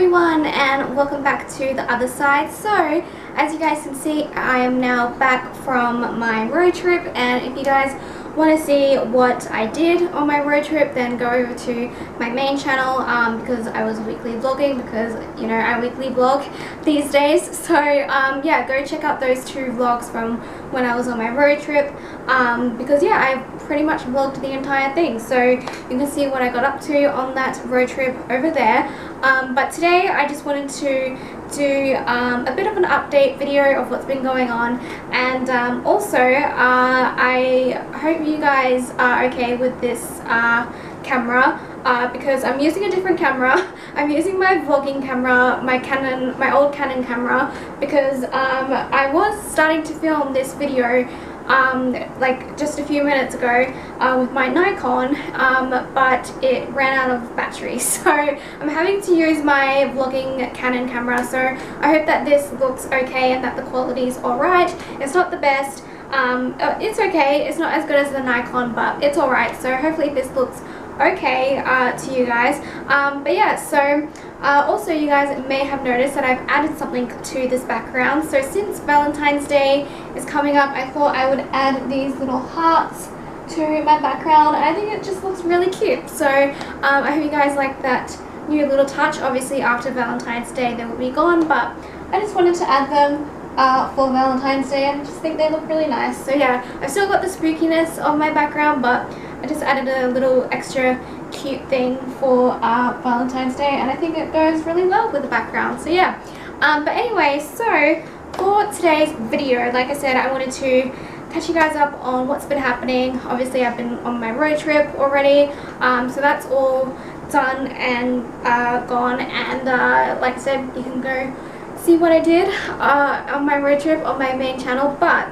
everyone, and welcome back to the other side. So as you guys can see, I am now back from my road trip, and if you guys want to see what I did on my road trip, then go over to my main channel, because I was weekly vlogging, because you know I weekly vlog these days. So yeah, go check out those two vlogs from when I was on my road trip, because yeah, I pretty much vlogged the entire thing, so you can see what I got up to on that road trip over there. But today I just wanted to do a bit of an update video of what's been going on, and also I hope you guys are okay with this camera, because I'm using a different camera. I'm using my vlogging camera, my old Canon camera, because I was starting to film this video like just a few minutes ago with my Nikon, but it ran out of battery, so I'm having to use my vlogging Canon camera. So I hope that this looks okay and that the quality is alright. It's not the best, it's okay, it's not as good as the Nikon, but it's alright, so hopefully this looks okay to you guys. But yeah, so also you guys may have noticed that I've added something to this background. So since Valentine's Day is coming up, I thought I would add these little hearts to my background. I think it just looks really cute, so I hope you guys like that new little touch. Obviously after Valentine's Day they will be gone, but I just wanted to add them for Valentine's Day, and I just think they look really nice. So yeah, I've still got the spookiness of my background, but I just added a little extra cute thing for Valentine's Day, and I think it goes really well with the background. So yeah, but anyway, so for today's video, like I said, I wanted to catch you guys up on what's been happening. Obviously I've been on my road trip already, so that's all done and gone, and like I said, you can go see what I did on my road trip on my main channel. But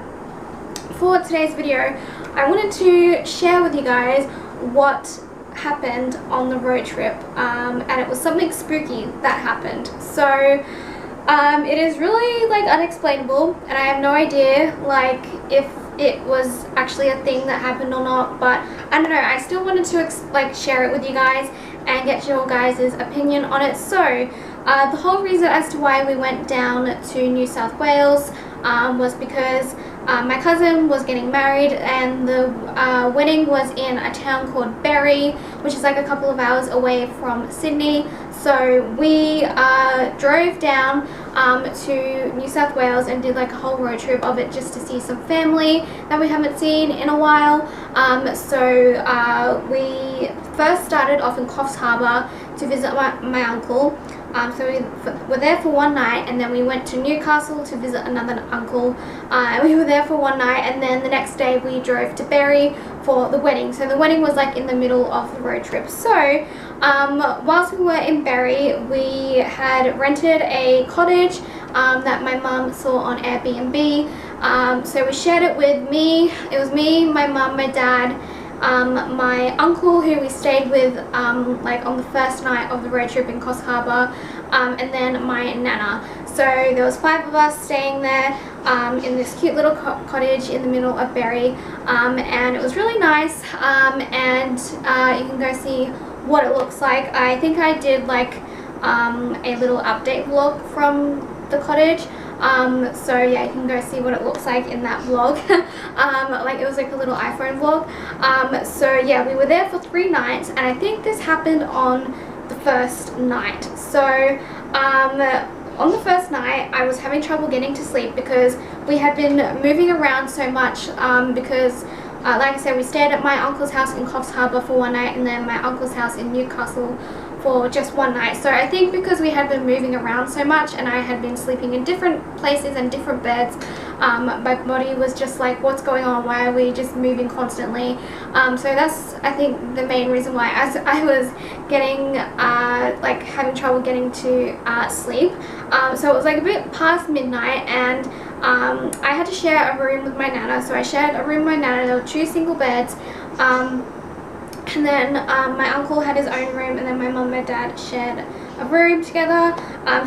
for today's video, I wanted to share with you guys what happened on the road trip, and it was something spooky that happened. So it is really like unexplainable, and I have no idea like if it was actually a thing that happened or not, but I don't know, I still wanted to like share it with you guys and get your guys' opinion on it. So the whole reason as to why we went down to New South Wales was because my cousin was getting married, and the wedding was in a town called Berry, which is like a couple of hours away from Sydney. So we drove down to New South Wales and did like a whole road trip of it, just to see some family that we haven't seen in a while. So we first started off in Coffs Harbour to visit my uncle. So we were there for one night, and then we went to Newcastle to visit another uncle, and we were there for one night, and then the next day we drove to Berry for the wedding. So the wedding was like in the middle of the road trip. So whilst we were in Berry, we had rented a cottage that my mum saw on Airbnb. So we shared it with me. It was me, my mum, my dad, my uncle, who we stayed with like on the first night of the road trip in Coffs Harbour, and then my nana. So there was 5 of us staying there in this cute little cottage in the middle of Berry, and it was really nice, and you can go see what it looks like. I think I did like a little update vlog from the cottage. So yeah, you can go see what it looks like in that vlog. Like it was like a little iPhone vlog. So yeah, we were there for 3 nights, and I think this happened on the first night. So on the first night I was having trouble getting to sleep because we had been moving around so much, because like I said, we stayed at my uncle's house in Coffs Harbour for one night, and then my uncle's house in Newcastle for just one night. So I think because we had been moving around so much, and I had been sleeping in different places and different beds, my body was just like, what's going on, why are we just moving constantly? So that's, I think, the main reason why I was getting like having trouble getting to sleep. So it was like a bit past midnight, and I had to share a room with my nana. So I shared a room with my nana. There were 2 single beds, and then my uncle had his own room, and then my mum and my dad shared a room together.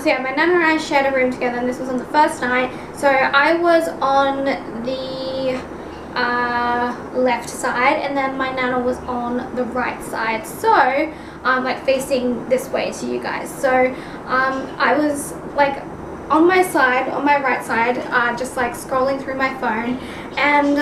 So yeah, my nana and I shared a room together, and this was on the first night. So I was on the left side, and then my nana was on the right side. So like facing this way to you guys. So I was like on my side, on my right side, just like scrolling through my phone, and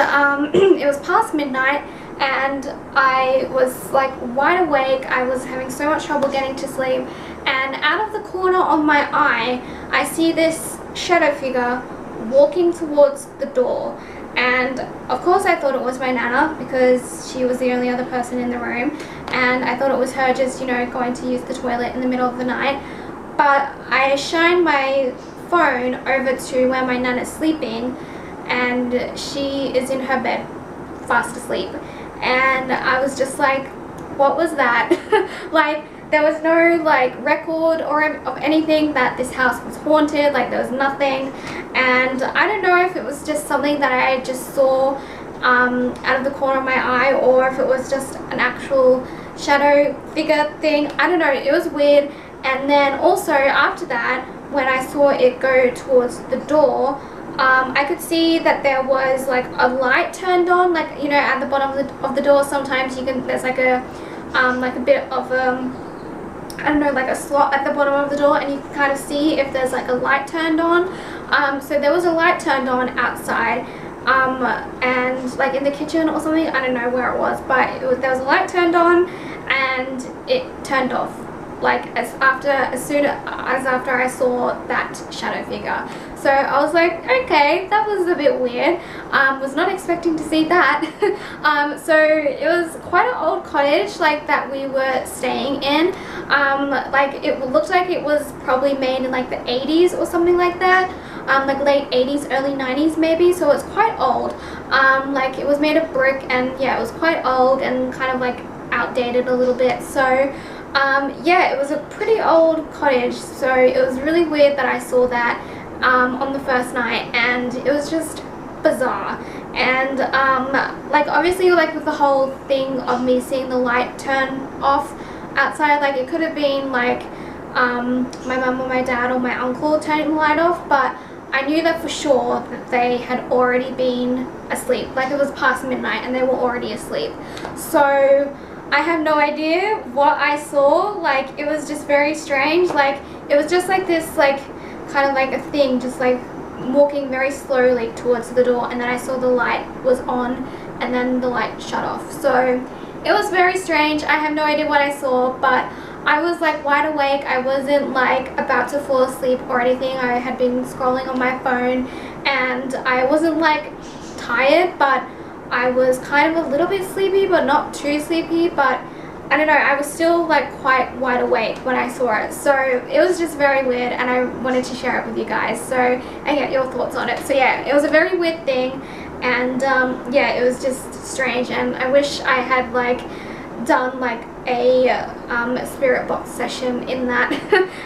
it was past midnight, and I was like wide awake. I was having so much trouble getting to sleep, and out of the corner of my eye I see this shadow figure walking towards the door. And of course I thought it was my Nana, because she was the only other person in the room, and I thought it was her just, you know, going to use the toilet in the middle of the night. But I shined my phone over to where my Nana's sleeping, and she is in her bed fast asleep, and I was just like, what was that? Like, there was no like record or of anything that this house was haunted. Like, there was nothing, and I don't know if it was just something that I just saw out of the corner of my eye, or if it was just an actual shadow figure thing. I don't know, it was weird. And then also after that, when I saw it go towards the door, I could see that there was like a light turned on, like, you know, at the bottom of the door. Sometimes you can, there's like a bit of I don't know, like a slot at the bottom of the door, and you can kind of see if there's like a light turned on. So there was a light turned on outside, and like in the kitchen or something. I don't know where it was, but there was a light turned on, and it turned off, like as soon as after I saw that shadow figure. So I was like, okay, that was a bit weird. Was not expecting to see that. So it was quite an old cottage, like, that we were staying in. Like, it looked like it was probably made in like the 80s or something like that. Like late 80s, early 90s maybe. So it's quite old. Like, it was made of brick, and yeah, it was quite old and kind of like outdated a little bit. So yeah, it was a pretty old cottage. So it was really weird that I saw that on the first night, and it was just bizarre. And like, obviously, like with the whole thing of me seeing the light turn off outside, like, it could have been like my mum or my dad or my uncle turning the light off, but I knew that for sure that they had already been asleep. Like, it was past midnight and they were already asleep. So I have no idea what I saw. Like, it was just very strange. Like, it was just like this, like, kind of like a thing, just like walking very slowly towards the door, and then I saw the light was on, and then the light shut off. So it was very strange. I have no idea what I saw, but I was like wide awake. I wasn't like about to fall asleep or anything. I had been scrolling on my phone, and I wasn't like tired, but I was kind of a little bit sleepy, but not too sleepy. But I don't know, I was still like quite wide awake when I saw it. So it was just very weird, and I wanted to share it with you guys so and get your thoughts on it. So yeah, it was a very weird thing, and yeah, it was just strange, and I wish I had like done like a spirit box session in that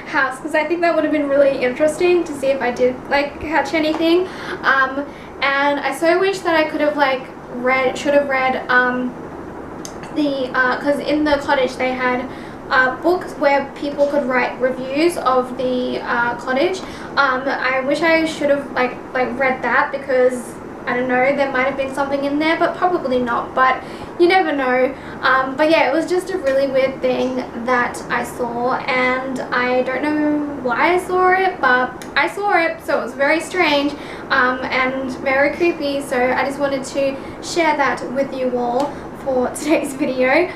house, because I think that would have been really interesting to see if I did like catch anything. And I so wish that I could have like should have read because in the cottage they had books where people could write reviews of the cottage. I wish I should have like read that, because I don't know, there might have been something in there, but probably not, but you never know. But yeah, it was just a really weird thing that I saw, and I don't know why I saw it, but I saw it, so it was very strange and very creepy. So I just wanted to share that with you all for today's video,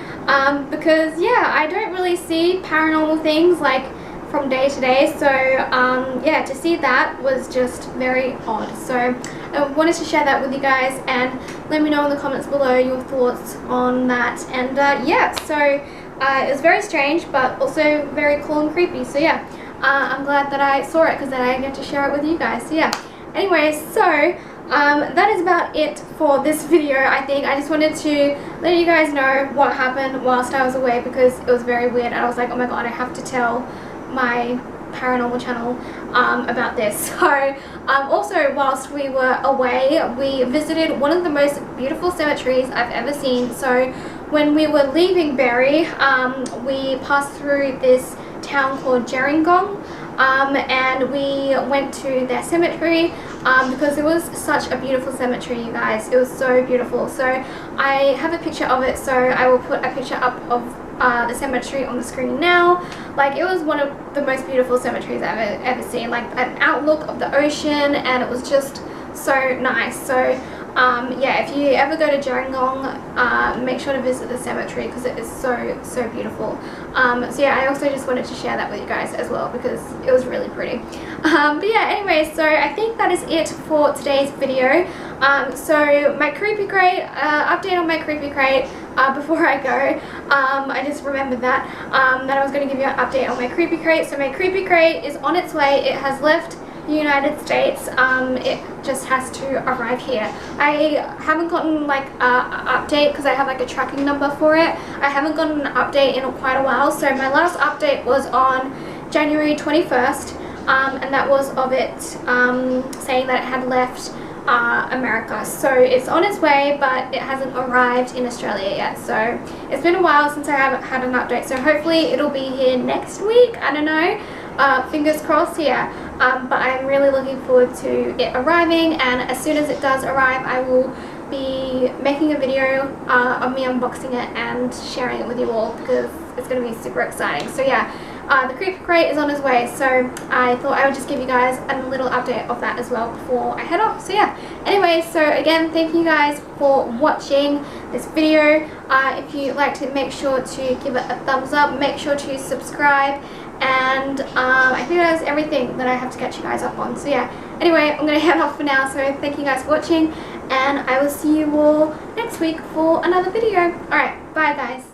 because yeah, I don't really see paranormal things like from day to day. So yeah, to see that was just very odd. So I wanted to share that with you guys, and let me know in the comments below your thoughts on that. And yeah, so it was very strange, but also very cool and creepy. So yeah, I'm glad that I saw it, because then I get to share it with you guys. So yeah, anyways, so that is about it for this video. I think I just wanted to let you guys know what happened whilst I was away, because it was very weird, and I was like, oh my god, I have to tell my paranormal channel about this. So also, whilst we were away, we visited one of the most beautiful cemeteries I've ever seen. So when we were leaving Berry, we passed through this town called Gerringong, and we went to their cemetery because it was such a beautiful cemetery, you guys. It was so beautiful. So I have a picture of it, so I will put a picture up of the cemetery on the screen now. Like, it was one of the most beautiful cemeteries I've ever seen. Like, an outlook of the ocean, and it was just so nice. So yeah, if you ever go to Gerringong, make sure to visit the cemetery because it is so beautiful. So yeah, I also just wanted to share that with you guys as well because it was really pretty. But yeah, anyway, so I think that is it for today's video. So my creepy crate, update on my creepy crate. Before I go, I just remembered that I was going to give you an update on my creepy crate. So my creepy crate is on its way. It has left the United States. It just has to arrive here. I haven't gotten like an update because I have like a tracking number for it. I haven't gotten an update in quite a while. So my last update was on January 21st, and that was of it saying that it had left America. So it's on its way, but it hasn't arrived in Australia yet. So it's been a while since I haven't had an update, so hopefully it'll be here next week. I don't know, fingers crossed. Yeah, but I'm really looking forward to it arriving, and as soon as it does arrive, I will be making a video of me unboxing it and sharing it with you all because it's going to be super exciting. So yeah, the creepy crate is on its way, so I thought I would just give you guys a little update of that as well before I head off. So yeah, anyway, so again, thank you guys for watching this video. If you liked it, make sure to give it a thumbs up, make sure to subscribe, and I think that's everything that I have to catch you guys up on. So yeah, anyway, I'm going to head off for now, so thank you guys for watching, and I will see you all next week for another video. Alright, bye guys.